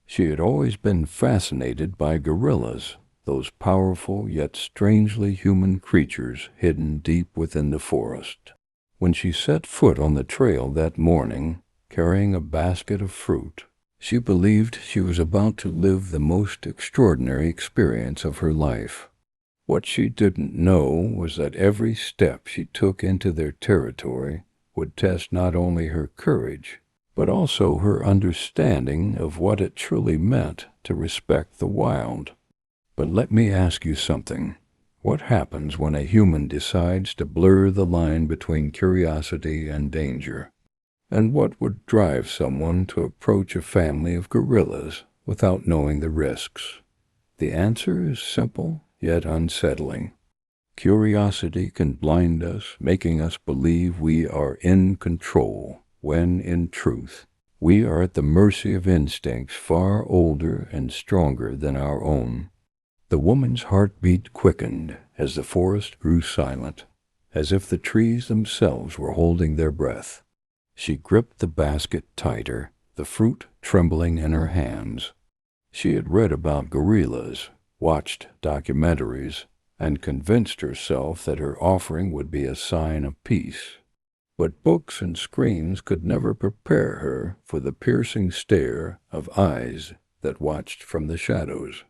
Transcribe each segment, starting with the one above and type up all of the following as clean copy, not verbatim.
She had always been fascinated by gorillas, those powerful yet strangely human creatures hidden deep within the forest. When she set foot on the trail that morning, carrying a basket of fruit, she believed she was about to live the most extraordinary experience of her life. What she didn't know was that every step she took into their territory would test not only her courage, but also her understanding of what it truly meant to respect the wild. But let me ask you something. What happens when a human decides to blur the line between curiosity and danger? And what would drive someone to approach a family of gorillas without knowing the risks? The answer is simple yet unsettling. Curiosity can blind us, making us believe we are in control, when, in truth, we are at the mercy of instincts far older and stronger than our own. The woman's heartbeat quickened as the forest grew silent, as if the trees themselves were holding their breath. She gripped the basket tighter, the fruit trembling in her hands. She had read about gorillas, watched documentaries, and convinced herself that her offering would be a sign of peace. But books and screens could never prepare her for the piercing stare of eyes that watched from the shadows.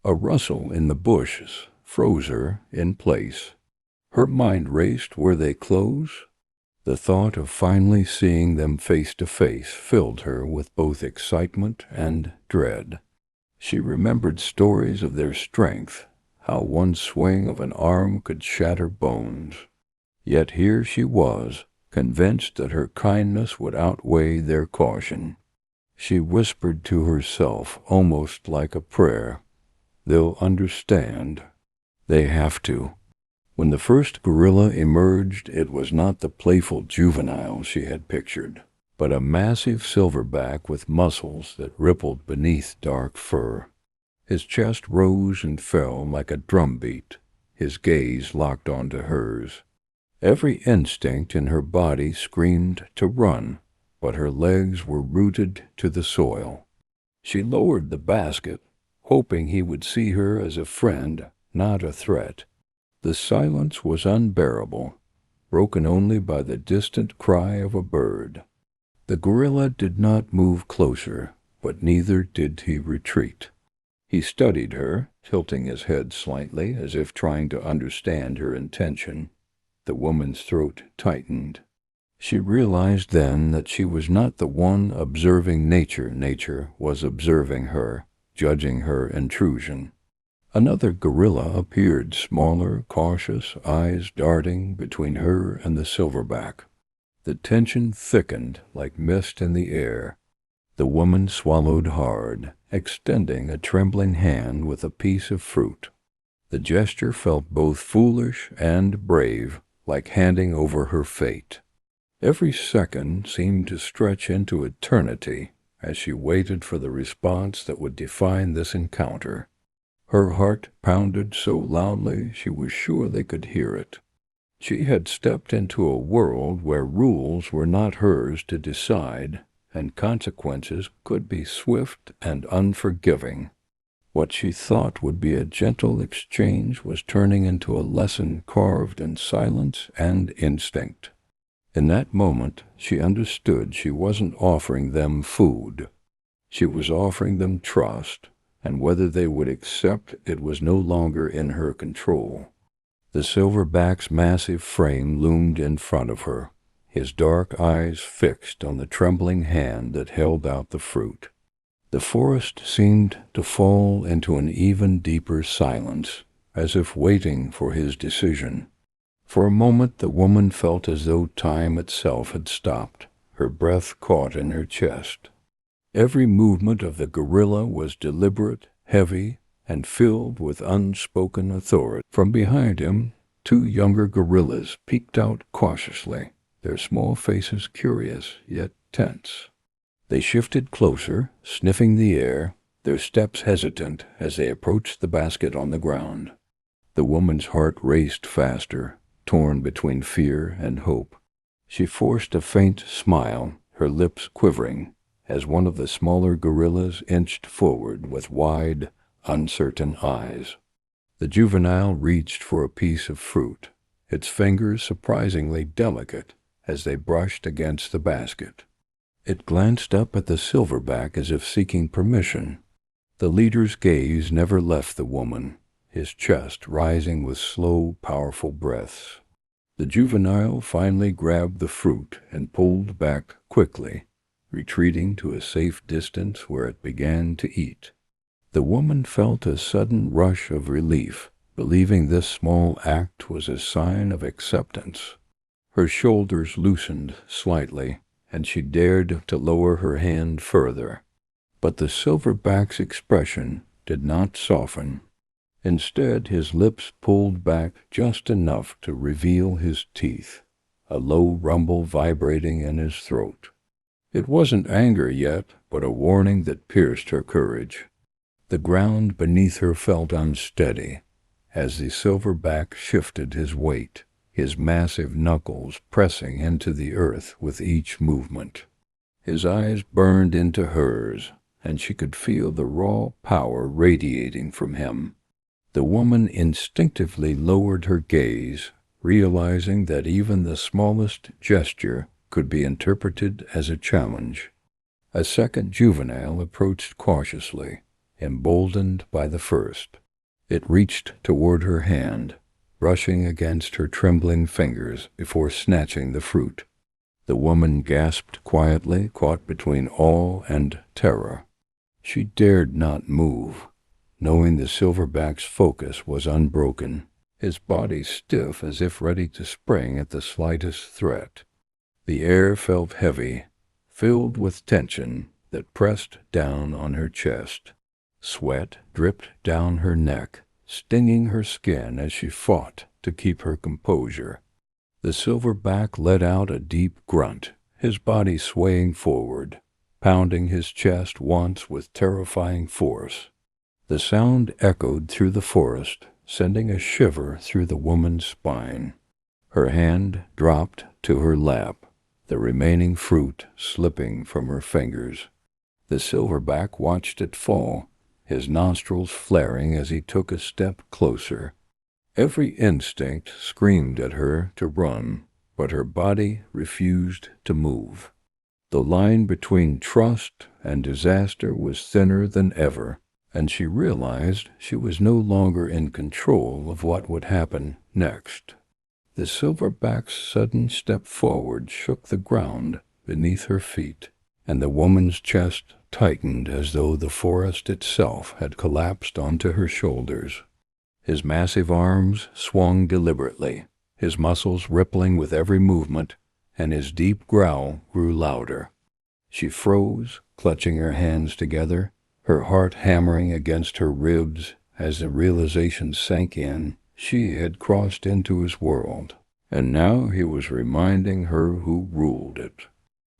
A rustle in the bushes froze her in place. Her mind raced. Were they close? The thought of finally seeing them face to face filled her with both excitement and dread. She remembered stories of their strength, how one swing of an arm could shatter bones. Yet here she was, convinced that her kindness would outweigh their caution. She whispered to herself, almost like a prayer, "They'll understand. They have to." When the first gorilla emerged, it was not the playful juvenile she had pictured, but a massive silverback with muscles that rippled beneath dark fur. His chest rose and fell like a drumbeat, his gaze locked onto hers. Every instinct in her body screamed to run, but her legs were rooted to the soil. She lowered the basket, hoping he would see her as a friend, not a threat. The silence was unbearable, broken only by the distant cry of a bird. The gorilla did not move closer, but neither did he retreat. He studied her, tilting his head slightly as if trying to understand her intention. The woman's throat tightened. She realized then that she was not the one observing nature. Nature was observing her, judging her intrusion. Another gorilla appeared, smaller, cautious, eyes darting between her and the silverback. The tension thickened like mist in the air. The woman swallowed hard, extending a trembling hand with a piece of fruit. The gesture felt both foolish and brave, like handing over her fate. Every second seemed to stretch into eternity as she waited for the response that would define this encounter. Her heart pounded so loudly she was sure they could hear it. She had stepped into a world where rules were not hers to decide, and consequences could be swift and unforgiving. What she thought would be a gentle exchange was turning into a lesson carved in silence and instinct. In that moment, she understood she wasn't offering them food. She was offering them trust, and whether they would accept it was no longer in her control. The silverback's massive frame loomed in front of her, his dark eyes fixed on the trembling hand that held out the fruit. The forest seemed to fall into an even deeper silence, as if waiting for his decision. For a moment the woman felt as though time itself had stopped, her breath caught in her chest. Every movement of the gorilla was deliberate, heavy, and filled with unspoken authority. From behind him, two younger gorillas peeked out cautiously, their small faces curious yet tense. They shifted closer, sniffing the air, their steps hesitant as they approached the basket on the ground. The woman's heart raced faster, torn between fear and hope. She forced a faint smile, her lips quivering, as one of the smaller gorillas inched forward with wide, uncertain eyes. The juvenile reached for a piece of fruit, its fingers surprisingly delicate as they brushed against the basket. It glanced up at the silverback as if seeking permission. The leader's gaze never left the woman, his chest rising with slow, powerful breaths. The juvenile finally grabbed the fruit and pulled back quickly, retreating to a safe distance where it began to eat. The woman felt a sudden rush of relief, believing this small act was a sign of acceptance. Her shoulders loosened slightly, and she dared to lower her hand further. But the silverback's expression did not soften. Instead, his lips pulled back just enough to reveal his teeth, a low rumble vibrating in his throat. It wasn't anger yet, but a warning that pierced her courage. The ground beneath her felt unsteady as the silverback shifted his weight, his massive knuckles pressing into the earth with each movement. His eyes burned into hers, and she could feel the raw power radiating from him. The woman instinctively lowered her gaze, realizing that even the smallest gesture could be interpreted as a challenge. A second juvenile approached cautiously, emboldened by the first. It reached toward her hand, brushing against her trembling fingers before snatching the fruit. The woman gasped quietly, caught between awe and terror. She dared not move, knowing the silverback's focus was unbroken, his body stiff as if ready to spring at the slightest threat. The air felt heavy, filled with tension that pressed down on her chest. Sweat dripped down her neck, stinging her skin as she fought to keep her composure. The silverback let out a deep grunt, his body swaying forward, pounding his chest once with terrifying force. The sound echoed through the forest, sending a shiver through the woman's spine. Her hand dropped to her lap, the remaining fruit slipping from her fingers. The silverback watched it fall, his nostrils flaring as he took a step closer. Every instinct screamed at her to run, but her body refused to move. The line between trust and disaster was thinner than ever, and she realized she was no longer in control of what would happen next. The silverback's sudden step forward shook the ground beneath her feet, and the woman's chest tightened as though the forest itself had collapsed onto her shoulders. His massive arms swung deliberately, his muscles rippling with every movement, and his deep growl grew louder. She froze, clutching her hands together, her heart hammering against her ribs as the realization sank in. She had crossed into his world, and now he was reminding her who ruled it.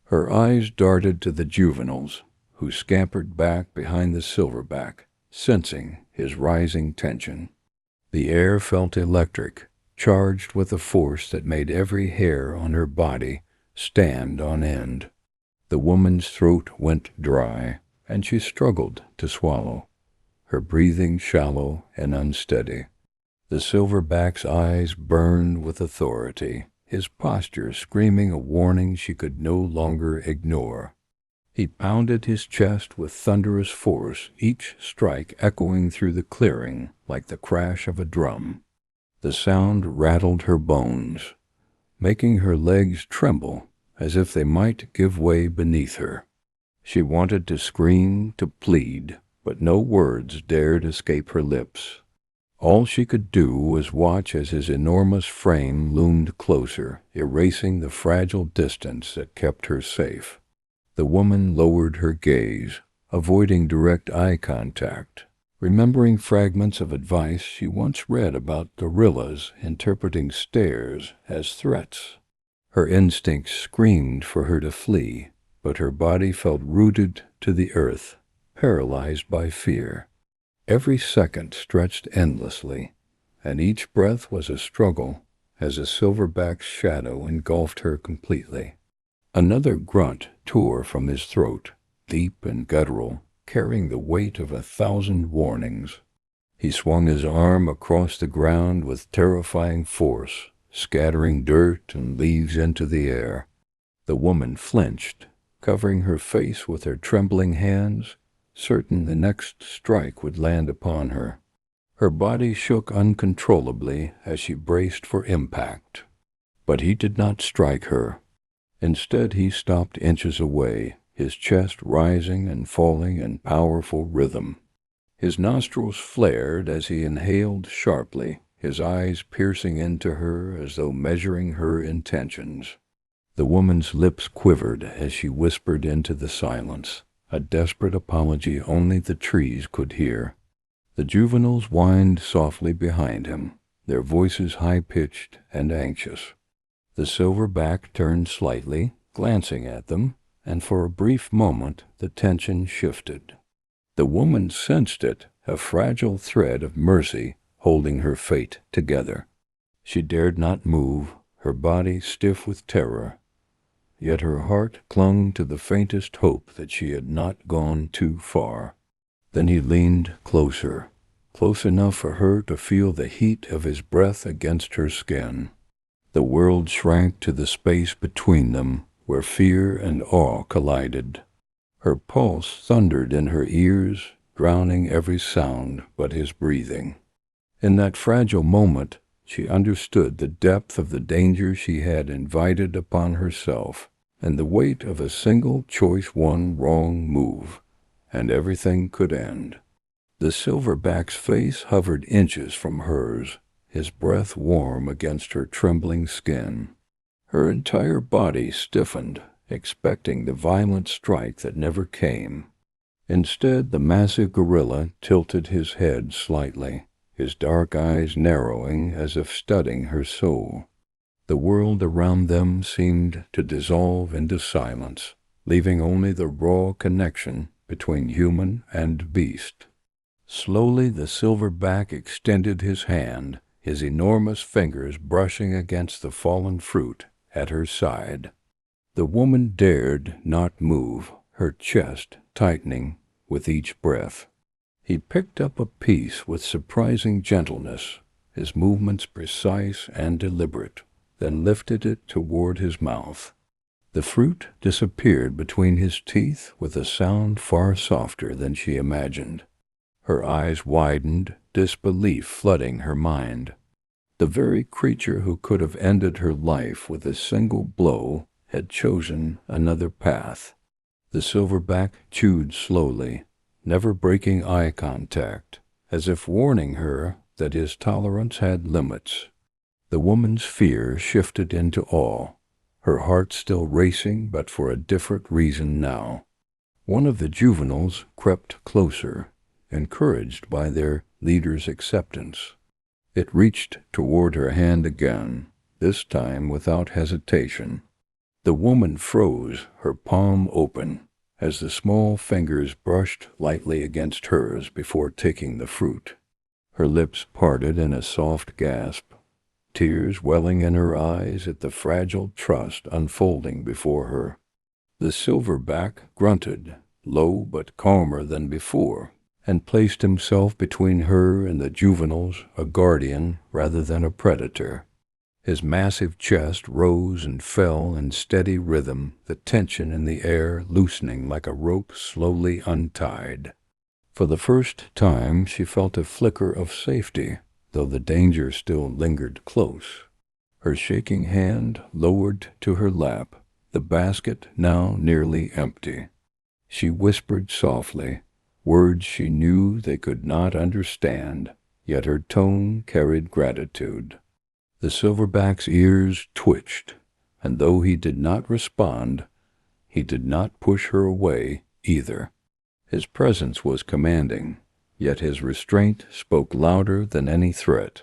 Her eyes darted to the juveniles, who scampered back behind the silverback, sensing his rising tension. The air felt electric, charged with a force that made every hair on her body stand on end. The woman's throat went dry, and she struggled to swallow, her breathing shallow and unsteady. The silverback's eyes burned with authority, his posture screaming a warning she could no longer ignore. He pounded his chest with thunderous force, each strike echoing through the clearing like the crash of a drum. The sound rattled her bones, making her legs tremble as if they might give way beneath her. She wanted to scream, to plead, but no words dared escape her lips. All she could do was watch as his enormous frame loomed closer, erasing the fragile distance that kept her safe. The woman lowered her gaze, avoiding direct eye contact, remembering fragments of advice she once read about gorillas interpreting stares as threats. Her instincts screamed for her to flee, but her body felt rooted to the earth, paralyzed by fear. Every second stretched endlessly, and each breath was a struggle as a silverback's shadow engulfed her completely. Another grunt tore from his throat, deep and guttural, carrying the weight of 1,000 warnings. He swung his arm across the ground with terrifying force, scattering dirt and leaves into the air. The woman flinched, covering her face with her trembling hands, certain the next strike would land upon her. Her body shook uncontrollably as she braced for impact. But he did not strike her. Instead, he stopped inches away, his chest rising and falling in powerful rhythm. His nostrils flared as he inhaled sharply, his eyes piercing into her as though measuring her intentions. The woman's lips quivered as she whispered into the silence, a desperate apology only the trees could hear. The juveniles whined softly behind him, their voices high-pitched and anxious. The silverback turned slightly, glancing at them, and for a brief moment the tension shifted. The woman sensed it, a fragile thread of mercy holding her fate together. She dared not move, her body stiff with terror. Yet her heart clung to the faintest hope that she had not gone too far. Then he leaned closer, close enough for her to feel the heat of his breath against her skin. The world shrank to the space between them, where fear and awe collided. Her pulse thundered in her ears, drowning every sound but his breathing. In that fragile moment, she understood the depth of the danger she had invited upon herself, and the weight of a single choice one wrong move, and everything could end. The silverback's face hovered inches from hers, his breath warm against her trembling skin. Her entire body stiffened, expecting the violent strike that never came. Instead, the massive gorilla tilted his head slightly, his dark eyes narrowing as if studying her soul. The world around them seemed to dissolve into silence, leaving only the raw connection between human and beast. Slowly the silverback extended his hand, his enormous fingers brushing against the fallen fruit at her side. The woman dared not move, her chest tightening with each breath. He picked up a piece with surprising gentleness, his movements precise and deliberate, then lifted it toward his mouth. The fruit disappeared between his teeth with a sound far softer than she imagined. Her eyes widened, disbelief flooding her mind. The very creature who could have ended her life with a single blow had chosen another path. The silverback chewed slowly, never breaking eye contact, as if warning her that his tolerance had limits. The woman's fear shifted into awe, her heart still racing but for a different reason now. One of the juveniles crept closer, encouraged by their leader's acceptance. It reached toward her hand again, this time without hesitation. The woman froze, her palm open, as the small fingers brushed lightly against hers before taking the fruit. Her lips parted in a soft gasp, tears welling in her eyes at the fragile trust unfolding before her. The silverback grunted, low but calmer than before, and placed himself between her and the juveniles, a guardian rather than a predator. His massive chest rose and fell in steady rhythm, the tension in the air loosening like a rope slowly untied. For the first time she felt a flicker of safety, though the danger still lingered close. Her shaking hand lowered to her lap, the basket now nearly empty. She whispered softly, words she knew they could not understand, yet her tone carried gratitude. The silverback's ears twitched, and though he did not respond, he did not push her away either. His presence was commanding, yet his restraint spoke louder than any threat.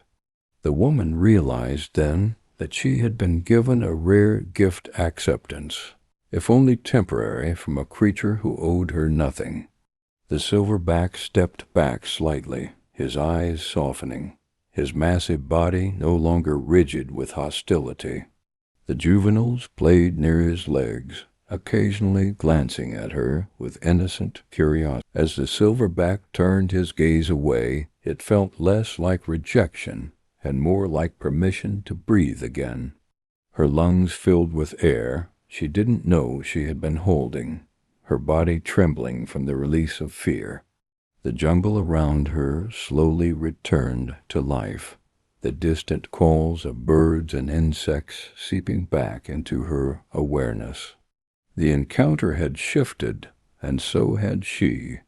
The woman realized then that she had been given a rare gift acceptance, if only temporary, from a creature who owed her nothing. The silverback stepped back slightly, his eyes softening, his massive body no longer rigid with hostility. The juveniles played near his legs, occasionally glancing at her with innocent curiosity. As the silverback turned his gaze away, it felt less like rejection and more like permission to breathe again. Her lungs filled with air she didn't know she had been holding, her body trembling from the release of fear. The jungle around her slowly returned to life, the distant calls of birds and insects seeping back into her awareness. The encounter had shifted, and so had she.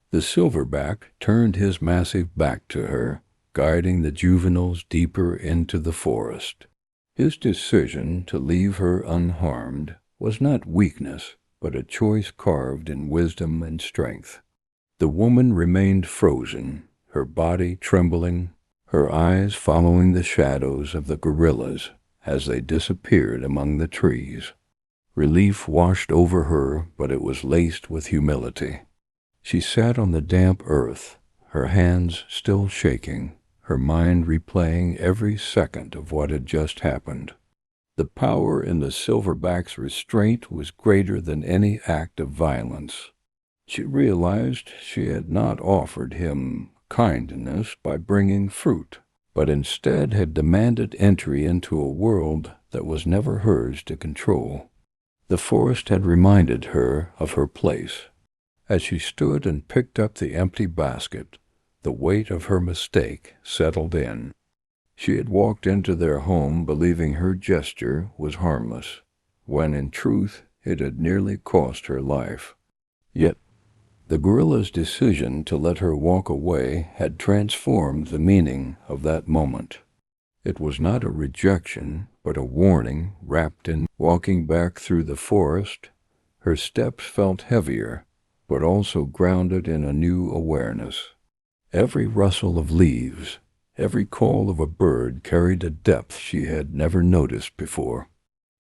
The silverback turned his massive back to her, guiding the juveniles deeper into the forest. His decision to leave her unharmed was not weakness, but a choice carved in wisdom and strength. The woman remained frozen, her body trembling, her eyes following the shadows of the gorillas as they disappeared among the trees. Relief washed over her, but it was laced with humility. She sat on the damp earth, her hands still shaking, her mind replaying every second of what had just happened. The power in the silverback's restraint was greater than any act of violence. She realized she had not offered him kindness by bringing fruit, but instead had demanded entry into a world that was never hers to control. The forest had reminded her of her place. As she stood and picked up the empty basket, the weight of her mistake settled in. She had walked into their home believing her gesture was harmless, when in truth it had nearly cost her life. Yet the gorilla's decision to let her walk away had transformed the meaning of that moment. It was not a rejection, but a warning wrapped in. Walking back through the forest, her steps felt heavier, but also grounded in a new awareness. Every rustle of leaves, every call of a bird carried a depth she had never noticed before.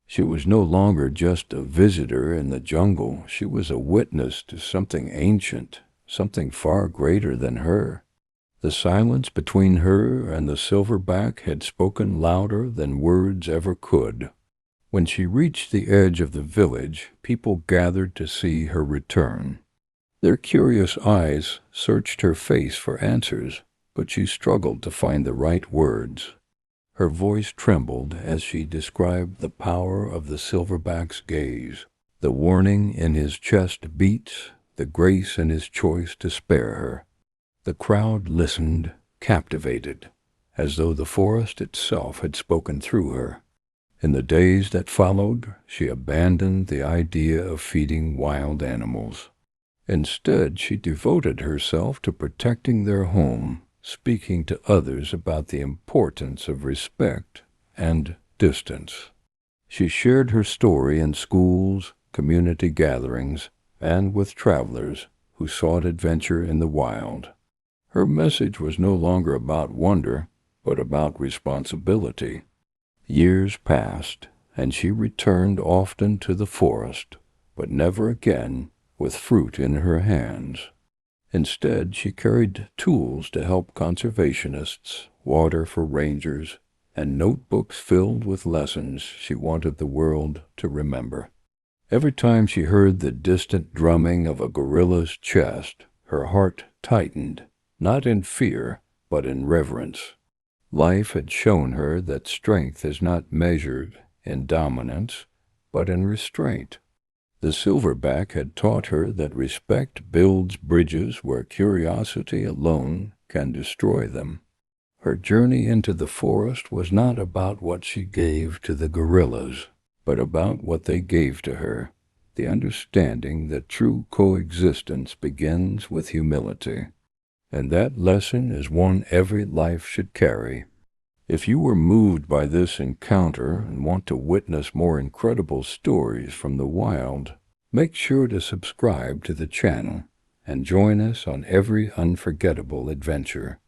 She was no longer just a visitor in the jungle. She was a witness to something ancient, something far greater than her. The silence between her and the silverback had spoken louder than words ever could. When she reached the edge of the village, people gathered to see her return. Their curious eyes searched her face for answers, but she struggled to find the right words. Her voice trembled as she described the power of the silverback's gaze, the warning in his chest beats, the grace in his choice to spare her. The crowd listened, captivated, as though the forest itself had spoken through her. In the days that followed, she abandoned the idea of feeding wild animals. Instead, she devoted herself to protecting their home, speaking to others about the importance of respect and distance. She shared her story in schools, community gatherings, and with travelers who sought adventure in the wild. Her message was no longer about wonder, but about responsibility. Years passed, and she returned often to the forest, but never again with fruit in her hands. Instead, she carried tools to help conservationists, water for rangers, and notebooks filled with lessons she wanted the world to remember. Every time she heard the distant drumming of a gorilla's chest, her heart tightened, not in fear, but in reverence. Life had shown her that strength is not measured in dominance, but in restraint. The silverback had taught her that respect builds bridges where curiosity alone can destroy them. Her journey into the forest was not about what she gave to the gorillas, but about what they gave to her, the understanding that true coexistence begins with humility. And that lesson is one every life should carry. If you were moved by this encounter and want to witness more incredible stories from the wild, make sure to subscribe to the channel and join us on every unforgettable adventure.